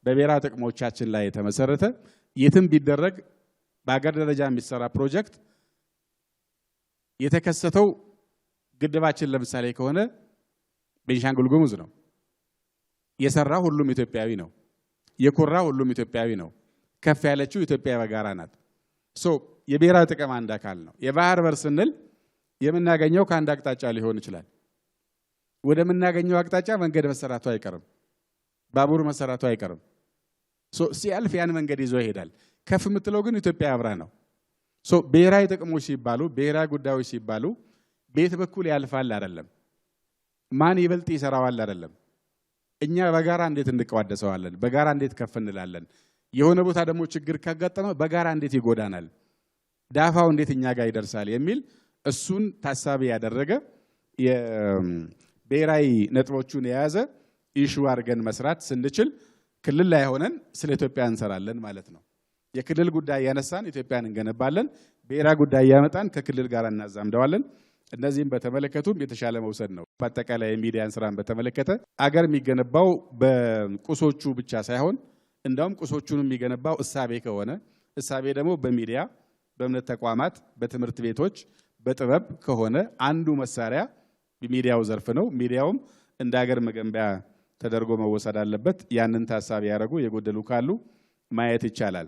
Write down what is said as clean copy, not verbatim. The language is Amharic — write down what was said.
በብሔራዊ ጥቅሞቻችን ላይ የተመሰረተ የትም ቢደረግ በአገር ደረጃ የሚሰራ ፕሮጀክት የተከሰተው ግድባችን ለምሳሌ ከሆነ ቤንሻንጉል ጉሙዝ ነው የሰራ ሁሉም ኢትዮጵያዊ ነው የኮራ ሁሉም ኢትዮጵያዊ ነው ከፍ ያለችው ኢትዮጵያ በጋራ ናት ሶ የብሔራዊ ጥቅም አንድ አካል ነው የባህር በር ስንል የምናገኘው ከአንድ አቅጣጫ ሊሆን ይችላል ወደ ምናገኘው አቅጣጫ መንገድ መሰራቱ አይቀርም ባቡር መሰራቱ አይቀርም ሶ ሲያልፍ ያን መንገድ ይዞ ይሄዳል ከፍ ምትለው ግን ኢትዮጵያ አብራ ነው ሶ ብሔራዊ ጥቅሞች ሲባሉ ብሔራዊ ጉዳዮች ሲባሉ ቤት በኩል ያልፋል አይደለም ማን ይበልጥ ይሰራዋል አይደለም እኛ በጋራ እንዴት እንቀዋደሰዋለን በጋራ እንዴት ከፍ እንላለን የሆነ ቦታ ደግሞ ችግር ካጋጠመ በጋራ እንዴት ይጎዳናል ዳፋው እንዴት እኛ ጋር ይደርሳል የሚል እሱን ታሳቢ ያደረገ የብሔራዊ ነጥቦቹን የያዘ ኢሹ አድርገን መስራት ስንችል ክልል ላይ ሆነን ስለ ኢትዮጵያ እንሰራለን ማለት ነው የክልል ጉዳይ ያነሳን ኢትዮጵያን እንገነባለን ብሔራዊ ጉዳይ ያመጣን ከክልል ጋር እናዛምደዋለን እነዚህም በተመለከቱም የተሻለ መውሰድ ነው በአጠቃላይ ሚዲያን ስራን በተመለከተ አገር የሚገነባው በቁሶቹ ብቻ ሳይሆን እንደውም ቁሶቹን የሚገነባው እሳቤ ከሆነ እሳቤ ደግሞ በሚዲያ በእምነት ተቋማት በትምህርት ቤቶች በጥበብ ከሆነ አንዱ መሳሪያ ሚዲያው ዘርፍ ነው ሚዲያውም እንደ ሀገር መገንቢያ ተደርጎ መወሰድ አለበት ያንን ታሳቢ ያደርጉ የጎደሉ ካሉ ማየት ይቻላል